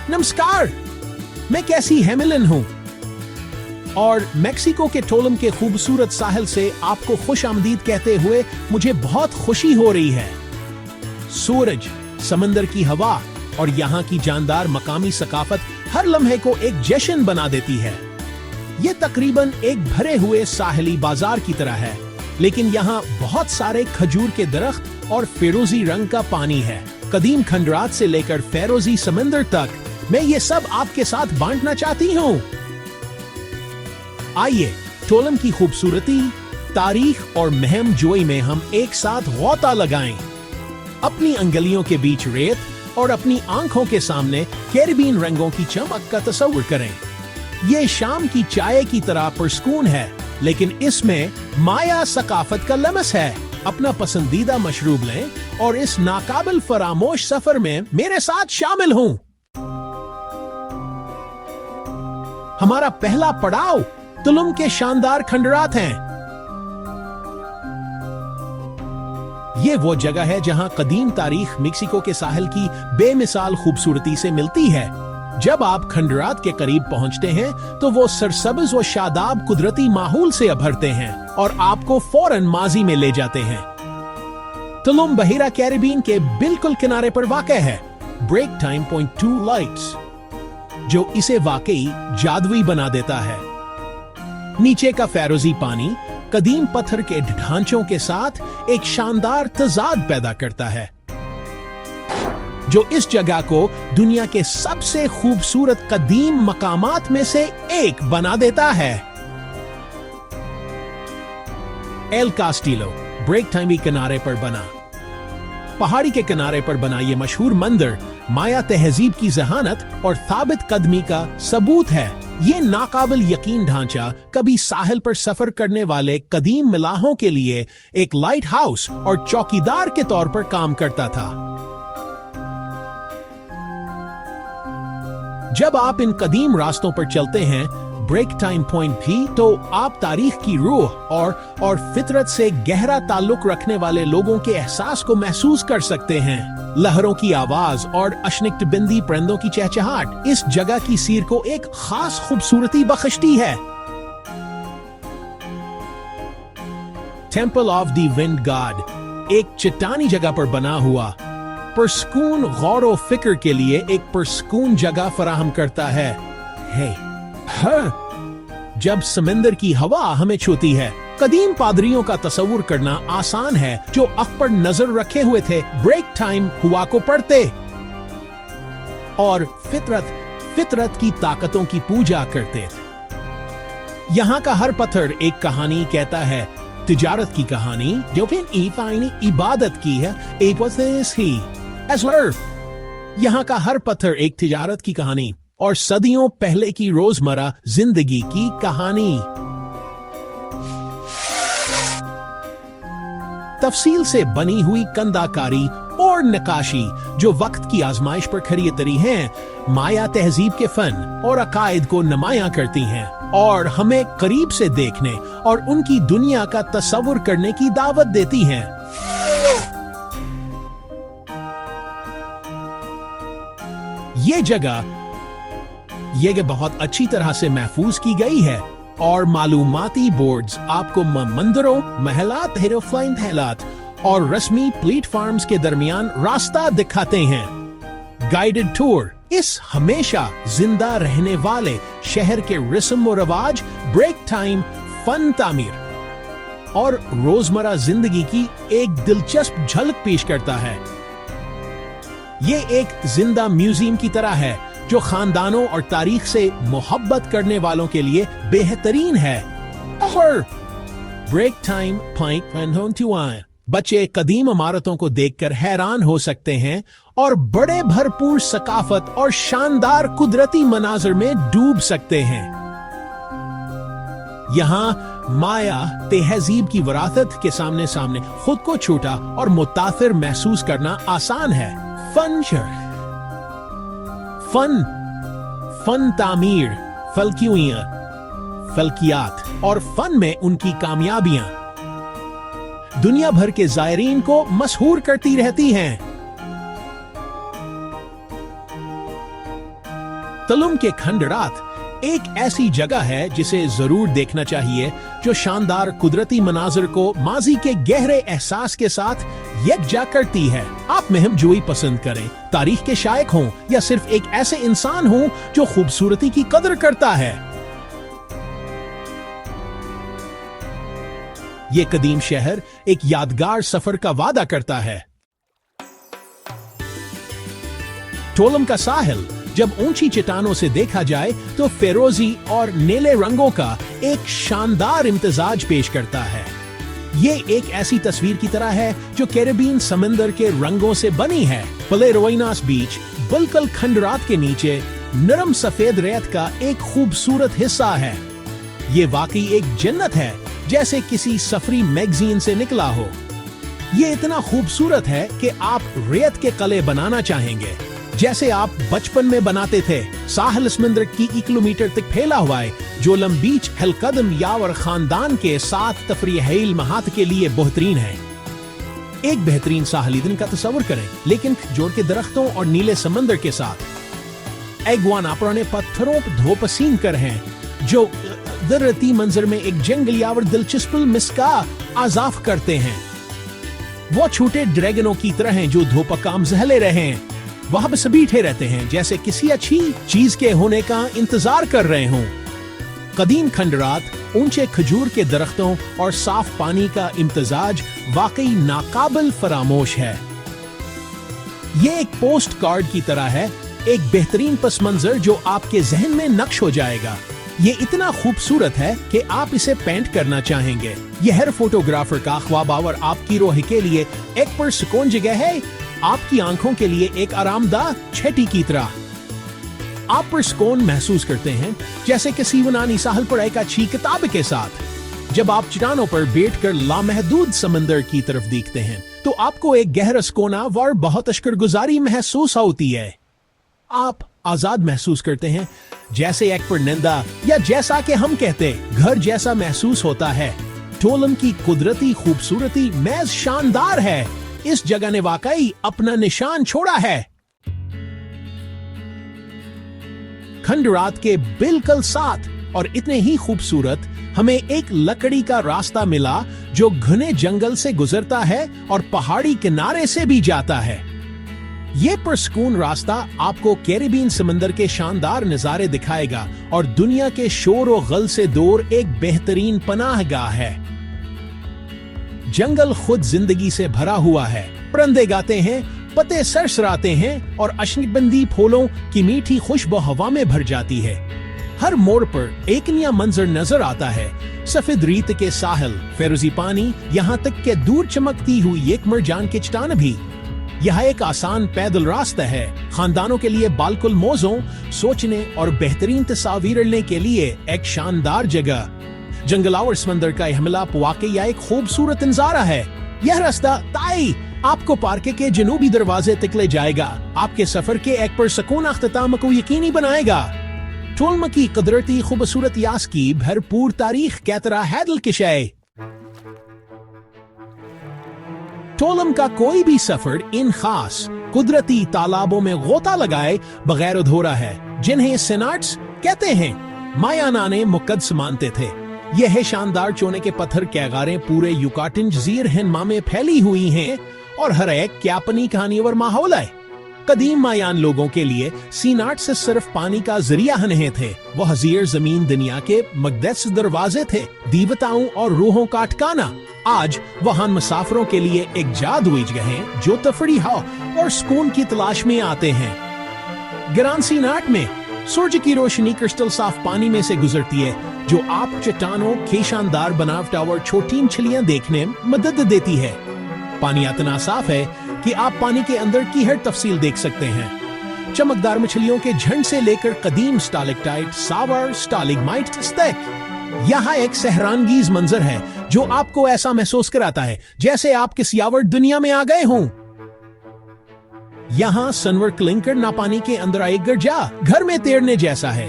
नमस्कार, मैं कैसी हेमिलन हूँ और मेक्सिको के टोलम के खूबसूरत साहिल से आपको खुश आमदीद कहते हुए मुझे बहुत खुशी हो रही है। सूरज, समंदर की हवा और यहाँ की जानदार मकामी सकाफत हर लम्हे को एक जश्न बना देती है। ये तकरीबन एक भरे हुए साहिली बाजार की तरह है, लेकिन यहाँ बहुत सारे खजूर के दरख्त और फिरोजी रंग का पानी है। कदीम खंडरात से लेकर फेरोजी समंदर तक मैं ये सब आपके साथ बांटना चाहती हूँ। आइए टोलम की खूबसूरती, तारीख और महम जोई में हम एक साथ गौता लगाएं। अपनी अंगलियों के बीच रेत और अपनी आंखों के सामने कैरिबियन रंगों की चमक का तस्वर करें। ये शाम की चाय की तरह पुरस्कून है, लेकिन इसमें माया सकाफत का लमस है। अपना पसंदीदा मशरूब लें और इस नाकाबिल फरामोश सफर में मेरे साथ शामिल हों। हमारा पहला पड़ाव तुलुम के शानदार खंडरात हैं। ये वो जगह है जहां कदीम तारीख मेक्सिको के साहिल की बेमिसाल खूबसूरती से मिलती है। जब आप खंडरात के करीब पहुंचते हैं तो वो सरसब्ज व शादाब कुदरती माहौल से अभरते हैं और आपको फौरन माजी में ले जाते हैं। तुलुम बहिरा कैरिबियन के बिल्कुल किनारे पर वाक़ है। ब्रेक टाइम पॉइंट 2 लाइट्स, जो इसे वाकई जादुई बना देता है। नीचे का फेरोजी पानी कदीम पत्थर के ढांचों के साथ एक शानदार तजाद पैदा करता है, जो इस जगह को दुनिया के सबसे खूबसूरत कदीम मकामात में से एक बना देता है। एल कास्टिलो ब्रेक टाइम के किनारे पर बना, पहाड़ी के किनारे पर बना ये मशहूर मंदिर माया तहजीब की जहानत और साबित कदमी का सबूत है। ये नाकाबिल यकीन ढांचा कभी साहिल पर सफर करने वाले कदीम मिलाहों के लिए एक लाइट हाउस और चौकीदार के तौर पर काम करता था। जब आप इन कदीम रास्तों पर चलते हैं, ब्रेक टाइम पॉइंट भी, तो आप तारीख की रूह और फितरत से गहरा ताल्लुक रखने वाले लोगों के एहसास को महसूस कर सकते हैं। लहरों की आवाज और अशनिक्त बिंदी परिंदों की चहचहाट इस जगह की सीर को एक खास खूबसूरती बख्शती है। Temple of the wind God एक चट्टानी जगह पर बना हुआ पुरस्कून गौर फिक्र के लिए एक पुरस्कून जगह फराहम करता है। जब समंदर की हवा हमें छूती है, कदीम पादरियों का तस्वुर करना आसान है जो अख पर नजर रखे हुए थे ब्रेक टाइम हुआ को पढ़ते और फितरत की ताकतों की पूजा करते थे। यहाँ का हर पत्थर एक कहानी कहता है, तिजारत की कहानी जो फिर इबादत की है। यहाँ का हर पत्थर एक तिजारत की कहानी और सदियों पहले की रोजमर्रा जिंदगी की कहानी। तफसील से बनी हुई कंदाकारी और नकाशी जो वक्त की आजमाइश पर खरी उतरी हैं, माया तहजीब के फन और अकायद को नुमायां करती हैं और हमें करीब से देखने और उनकी दुनिया का तस्वुर करने की दावत देती हैं। ये बहुत अच्छी तरह से महफूज की गई है और मालूमाती बोर्ड्स आपको मंदिरों, महलात, एरोप्लेन महलात और रस्मी प्लेटफॉर्म्स के दरमियान रास्ता दिखाते हैं। गाइडेड टूर इस हमेशा जिंदा रहने वाले शहर के रस्म और रवाज, ब्रेक टाइम, फन तामीर और रोजमर्रा जिंदगी की एक दिलचस्प झलक पेश करता है। ये एक जिंदा म्यूजियम की तरह है जो खानदानों और तारीख से मोहब्बत करने वालों के लिए बेहतरीन है। और ब्रेक टाइम पॉइंट बच्चे कदीम इमारतों को देखकर हैरान हो सकते हैं और बड़े भरपूर सकाफत और शानदार कुदरती मनाजर में डूब सकते हैं। यहाँ माया तहजीब की विरासत के सामने खुद को छोटा और मुतासिर महसूस करना आसान है। फन तामीर, फल्कियात और फन में उनकी कामयाबियां दुनिया भर के ज़ायरीन को मशहूर करती रहती हैं। तलुम के खंडरात एक ऐसी जगह है जिसे जरूर देखना चाहिए, जो शानदार कुदरती मनाजिर को माजी के गहरे एहसास के साथ यकजा करती है। आप महमजोई पसंद करें, तारीख के शायक हों या सिर्फ एक ऐसे इंसान हों जो खूबसूरती की कदर करता है, ये कदीम शहर एक यादगार सफर का वादा करता है। टोलम का साहिल जब ऊंची चट्टानों से देखा जाए तो फिरोजी और नीले रंगों का एक शानदार इम्तिजाज पेश करता है। ये एक ऐसी तस्वीर की तरह है जो कैरेबियन समंदर के रंगों से बनी है। पलेरोइनास बीच बिल्कुल खंडरात के नीचे नरम सफेद रेत का एक खूबसूरत हिस्सा है। ये वाकई एक जन्नत है, जैसे किसी सफरी मैगजीन से निकला हो। ये इतना खूबसूरत है कि आप रेत के कले बनाना चाहेंगे, जैसे आप बचपन में बनाते थे। साहिल समंदर की 1 किलोमीटर तक फैला हुआ है। जोलम बीच हलकदम यावर खानदान के साथ तफरीह महात के लिए बेहतरीन है। एक बेहतरीन साहली दिन का तस्वर करें, लेकिन जोड़ के दरख्तों और नीले समंदर के साथ। एगवाना पुराने पत्थरों पर धोपसीन कर हैं, जो दरती मंजर में एक जंगलियावर दिलचस्प मिसका आजाफ करते हैं। वो छोटे ड्रैगनों की तरह हैं जो धोपकाम जहले रहे हैं, वहां बस बैठे रहते हैं, जैसे किसी अच्छी चीज के होने का इंतजार कर रहे हों। कदीम खंडरात, ऊंचे खजूर के दरख्तों और साफ पानी का इम्तिजाज वाकई नाकाबिल फरामोश है। ये एक पोस्ट कार्ड की तरह है, एक बेहतरीन पस मंजर जो आपके जहन में नक्श हो जाएगा। ये इतना खूबसूरत है कि आप इसे पेंट करना चाहेंगे। यह हर फोटोग्राफर का ख्वाब और आपकी रूह के लिए एक पुरसुकून जगह है, आपकी आंखों के लिए एक आरामदाह छठी की तरह। आप पुरसुकून महसूस करते हैं जैसे किसी यूनानी साहिल पर एक अच्छी किताब के साथ। जब आप चट्टानों पर बैठकर लामहदूद समंदर की तरफ देखते हैं तो आपको एक गहरा सुकून और बहुत शुक्रगुजारी महसूस होती है। आप आजाद महसूस करते हैं, जैसे एक परिंदा, या जैसा कि हम कहते घर जैसा महसूस होता है। टोलम की कुदरती खूबसूरती महज शानदार है। इस जगह ने वाकई अपना निशान छोड़ा है। खंडरात के बिल्कुल साथ और इतने ही खूबसूरत हमें एक लकड़ी का रास्ता मिला जो घने जंगल से गुजरता है और पहाड़ी किनारे से भी जाता है। ये पुरसुकून रास्ता आपको कैरेबियन समंदर के शानदार नजारे दिखाएगा और दुनिया के शोर और गल से दूर एक बेहतरीन पनाहगाह है। जंगल खुद जिंदगी से भरा हुआ है। परिंदे गाते हैं, पत्ते सरसराते हैं और अशनिबंदी फूलों की मीठी खुशबू हवा में भर जाती है। हर मोड़ पर एक नया मंजर नजर आता है। सफेद रेत के साहिल, फिरोजी पानी, यहाँ तक के दूर चमकती हुई एक मरजान की चट्टान भी। यह एक आसान पैदल रास्ता है, खानदानों के लिए बालकुल मौजों, सोचने और बेहतरीन तस्वीर लेने के लिए एक शानदार जगह। जंगल और समंदर का यह मिलाप वाकई एक खूबसूरत नजारा है। यह रास्ता ताई आपको पार्क के जनूबी दरवाजे तक ले जाएगा, आपके सफर के एक पुरसुकून अख्ताम को यकीनी बनाएगा। टोलम की कुदरती खूबसूरत यास की भरपूर तारीख के तरह है दिलकश। टोलम का कोई भी सफर इन खास कुदरती तालाबों में गोता लगाए बगैर अधूरा है, जिन्हें सेनाट्स कहते हैं। मायाना ने मुकद्दस मानते थे। यह शानदार चोने के पत्थर कैगारें पूरे युकाटिन जजीर हिनमा में फैली हुई हैं और हर एक की अपनी कहानी और माहौल है। कदीम मायान लोगों के लिए सीनाट से सिर्फ पानी का जरिया नहीं थे, वह हजीर जमीन दुनिया के मुक़द्दस दरवाजे थे, देवताओं और रूहों का ठिकाना। आज वहां मुसाफिरों के लिए एक जादुई जगह है जो तफरीह और सुकून की तलाश में आते हैं। ग्रांड सीनाट में सूरज की रोशनी क्रिस्टल साफ पानी में से गुजरती है, जो आप चट्टानों के शानदार बनावट और छोटी मछलियां देखने में मदद देती है। पानी इतना साफ है कि आप पानी के अंदर की हर तफसील देख सकते हैं। चमकदार मछलियों के झंड से लेकर कदीम स्टालेक्टाइट, सावर, स्टालिग्माइट तक। यहाँ एक सहरानगीज मंजर है जो आपको ऐसा महसूस कराता है जैसे आप किसी और दुनिया में आ गए हों। यहाँ सनवर क्लिंकर ना पानी के अंदर एक गिरजा घर में तैरने जैसा है।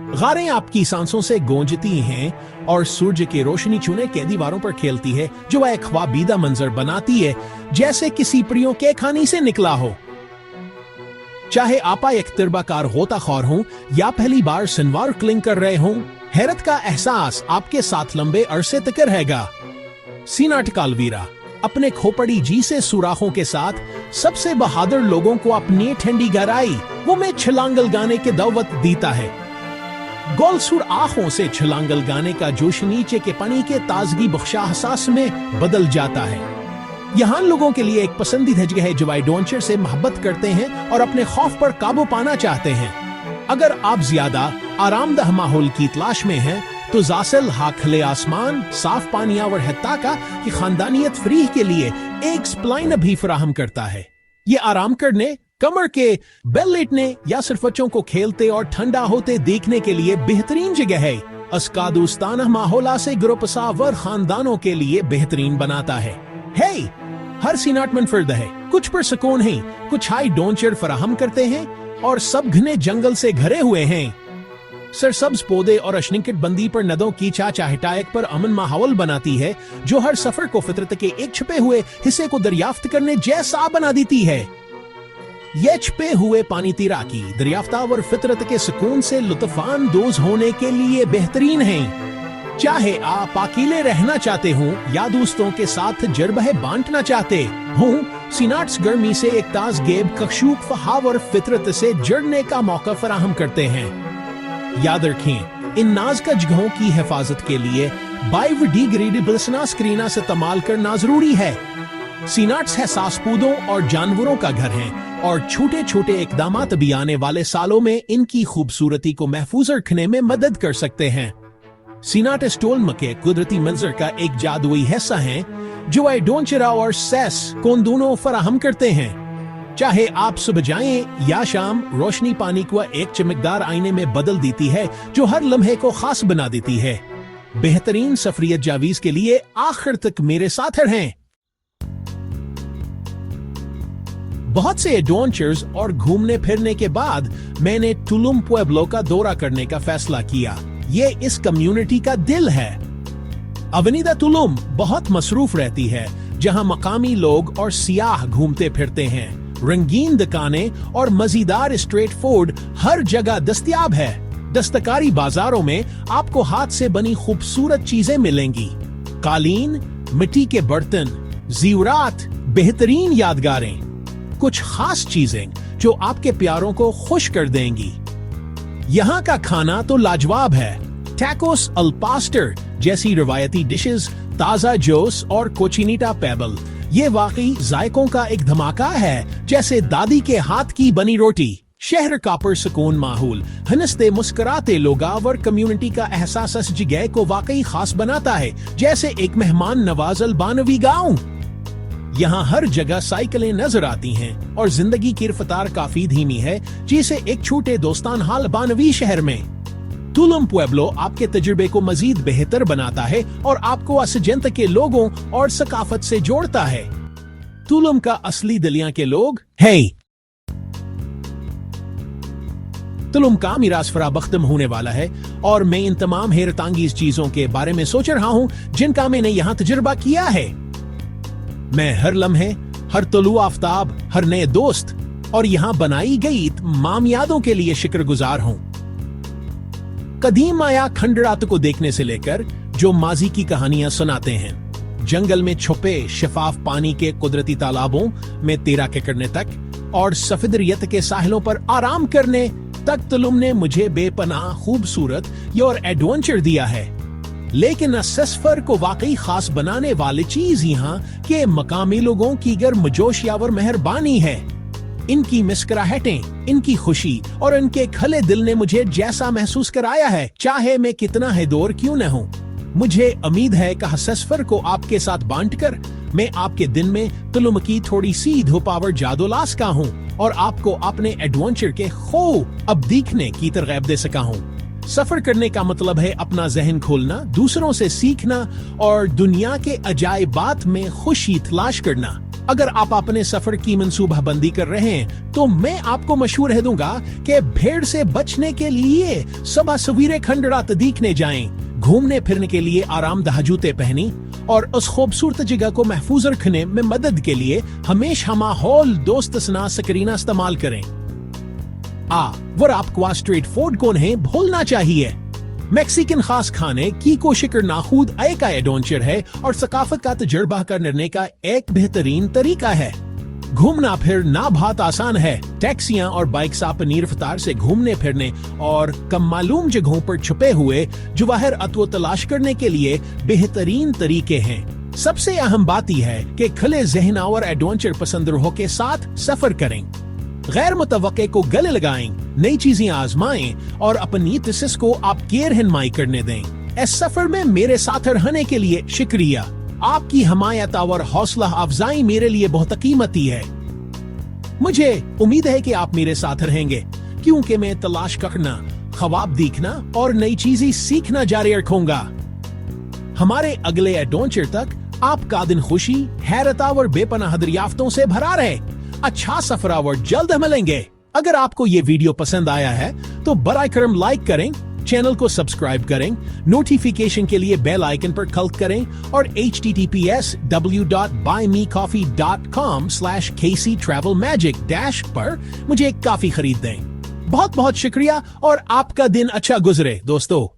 गारें आपकी सांसों से गूंजती हैं और सूरज की रोशनी चुने के दीवारों पर खेलती है, जो एक ख्वाबीदा मंजर बनाती है, जैसे किसी परियों के कहानी से निकला हो। चाहे आप एक तजुर्बाकार गोताखोर हों या पहली बार स्नॉर्कलिंग कर रहे हों, हैरत का एहसास आपके साथ लंबे अरसे तक रहेगा। सीनाट कालवीरा अपने खोपड़ी जी से सुराखों के साथ सबसे बहादुर लोगों को अपनी ठंडी गहराई वो में छलांगल गाने की दावत देता है। गोलसुर आंखों से छलांगल गाने का जोश नीचे के पानी के ताजगी बख्शा एहसास में बदल जाता है। यहाँ लोगों के लिए एक पसंदीदा जगह है जो एडवेंचर से मोहब्बत करते हैं और अपने खौफ पर काबू पाना चाहते हैं। अगर आप ज्यादा आरामदेह माहौल की तलाश में हैं, तो जासल हाखले आसमान, साफ पानी और हत्ता की खानदानियत फ्री के लिए एक स्प्लाइन भी फराहम करता है। ये आराम करने, कमर के बेल लेटने या सिर्फ बच्चों को खेलते और ठंडा होते देखने के लिए बेहतरीन जगह है। अस्कादुस्ताना माहौला से ग्रुपसावर खानदानों के लिए बेहतरीन बनाता है। हर सीनाट मनफर्द है, कुछ पर सुकून है, कुछ हाई डोंचर फराहम करते हैं और सब घने जंगल से घरे हुए हैं। सरसब्ज पौधे और अशनिकट बंदी पर नदों की चाहटायक पर अमन माहौल बनाती है, जो हर सफर को फितरत के एक छिपे हुए हिस्से को दरियाफ्त करने जैसा बना देती है। ये छिपे हुए पानी तैराकी दरियाफ्ता और फितरत के सुकून से लुत्फानंदोज होने के लिए बेहतरीन है। चाहे आप अकेले रहना चाहते हो या दोस्तों के साथ तजुर्बे बांटना चाहते हो, सीनाट्स गर्मी से एक ताज़गेब कशूक फहाव और फितरत से जुड़ने का मौका फराहम करते हैं। याद रखें, इन नाज़ुक जगहों की हिफाजत के लिए बायोडिग्रेडेबल स्क्रीना से इस्तेमाल करना जरूरी है। सीनाट्स हैसास पौधों और जानवरों का घर है और छोटे छोटे इकदामात भी आने वाले सालों में इनकी खूबसूरती को महफूज रखने में मदद कर सकते हैं। सीनाट स्टोल्म के कुदरती मंजर का एक जादुई हिस्सा है जो एडवेंचर और सेस को दोनों फराहम करते हैं। चाहे आप सुबह जाएं या शाम, रोशनी पानी को एक चमकदार आईने में बदल देती है जो हर लम्हे को खास बना देती है। बेहतरीन सफरियत जावीज के लिए आखिर तक मेरे साथ रहें। बहुत से एडवेंचर्स और घूमने फिरने के बाद मैंने तुलुम पुएब्लो का दौरा करने का फैसला किया। ये इस कम्युनिटी का दिल है। अवेनिदा तुलुम बहुत मसरूफ रहती है, जहां मकामी लोग और सियाह घूमते फिरते हैं। रंगीन दुकानें और मजेदार स्ट्रीट फूड हर जगह दस्तयाब है। दस्तकारी बाजारों में आपको हाथ से बनी खूबसूरत चीजें मिलेंगी। कालीन, मिट्टी के बर्तन, ज़ीवरात, बेहतरीन यादगारें, कुछ खास चीजें जो आपके प्यारों को खुश कर देंगी। यहाँ का खाना तो लाजवाब है। टैकोस अल पास्टर जैसी रवायती डिशेस, ताजा जोस और कोचिनीटा पेबल, ये वाकई जायकों का एक धमाका है, जैसे दादी के हाथ की बनी रोटी। शहर का पुरसुकून माहौल, हंसते मुस्कुराते लोग और कम्युनिटी का एहसास इस जगह को वाकई खास बनाता है, जैसे एक मेहमान नवाजल बानवी गाँव। यहाँ हर जगह साइकिलें नजर आती हैं और जिंदगी की रफ्तार काफी धीमी है, जिसे एक छोटे दोस्तान हाल बानवी शहर में। तुलुम पुएब्लो आपके तजुर्बे को मजीद बेहतर बनाता है और आपको असजंत के लोगों और सकाफत से जोड़ता है। तुलुम का असली दलिया के लोग है। तुलुम का मिरास फराबख्तम होने वाला है और मैं इन तमाम हैरतांगीज चीजों के बारे में सोच रहा हूँ जिनका मैंने यहाँ तजुर्बा किया है। मैं हर लम्हे, हर तुलु आफ्ताब, हर नए दोस्त और यहाँ बनाई गई तमाम यादों के लिए शुक्रगुजार हूँ। कदीम आया खंडरात को देखने से लेकर जो माजी की कहानियां सुनाते हैं, जंगल में छुपे शफाफ पानी के कुदरती तालाबों में तैराकी करने तक और सफेदरियत के साहिलों पर आराम करने तक, तुलुम ने मुझे बेपनाह खूबसूरत और एडवेंचर दिया है। लेकिन इस सफर को वाकई खास बनाने वाली चीज यहाँ के मकामी लोगों की गर्मजोश और मेहरबानी है। इनकी मुस्कुराहटें, इनकी खुशी और इनके खले दिल ने मुझे जैसा महसूस कराया है, चाहे मैं कितना है दूर क्यों न हूँ। मुझे उम्मीद है कि सफर को आपके साथ बांटकर मैं आपके दिन में तुलुम की थोड़ी सी धुपावर जादू ला सका हूँ और आपको अपने एडवेंचर के खूब अब दिखने की तरगीब दे सका हूँ। सफर करने का मतलब है अपना जहन खोलना, दूसरों से सीखना और दुनिया के अजायबात में खुशी तलाश करना। अगर आप अपने सफर की मंसूबा बंदी कर रहे हैं तो मैं आपको मशवरा दूंगा कि भीड़ से बचने के लिए सुबह सवेरे खंडरात देखने जाएं, घूमने फिरने के लिए आरामदेह जूते पहनी और उस खूबसूरत जगह को महफूज रखने में मदद के लिए हमेशा माहौल दोस्त स्करीना इस्तेमाल करें। वर आपको स्ट्रीट फूड को नहीं भूलना चाहिए। मैक्सिकन खास खाने की कोशिश करना खुद एक एडवेंचर है और सकाफत का तजुर्बा करने का एक बेहतरीन तरीका है। घूमना फिरना बहुत आसान है। टैक्सियां और बाइक्स अपनी रफ्तार से घूमने फिरने और कम मालूम जगहों पर छुपे हुए जवाहर अत्व तलाश करने के लिए बेहतरीन तरीके हैं। सबसे अहम बात यह है कि खुले ज़हन और एडवेंचर पसंदों के साथ सफर करें, गैर मुतवक्के को गले लगाएं, नई चीजें आजमाएं और अपनी तसिस को आप गैर रहनुमाई करने दें। इस सफर में मेरे साथ रहने के लिए शुक्रिया। आपकी हमायत और हौसला अफजाई मेरे लिए बहुत कीमती है। मुझे उम्मीद है कि आप मेरे साथ रहेंगे, क्योंकि मैं तलाश करना, ख्वाब देखना और नई चीजें सीखना जारी रखूंगा। हमारे अगले एडवेंचर तक आपका दिन खुशी, हैरत और बेपनाह दरियाफ्तों से भरा रहे। अच्छा सफर और जल्द मिलेंगे। अगर आपको ये वीडियो पसंद आया है तो बराए करम लाइक करें, चैनल को सब्सक्राइब करें, नोटिफिकेशन के लिए बेल आइकन पर क्लिक करें और https://www.buymecoffee.com/kctravelmagic पर मुझे एक कॉफी खरीद दें। बहुत बहुत शुक्रिया और आपका दिन अच्छा गुजरे दोस्तों।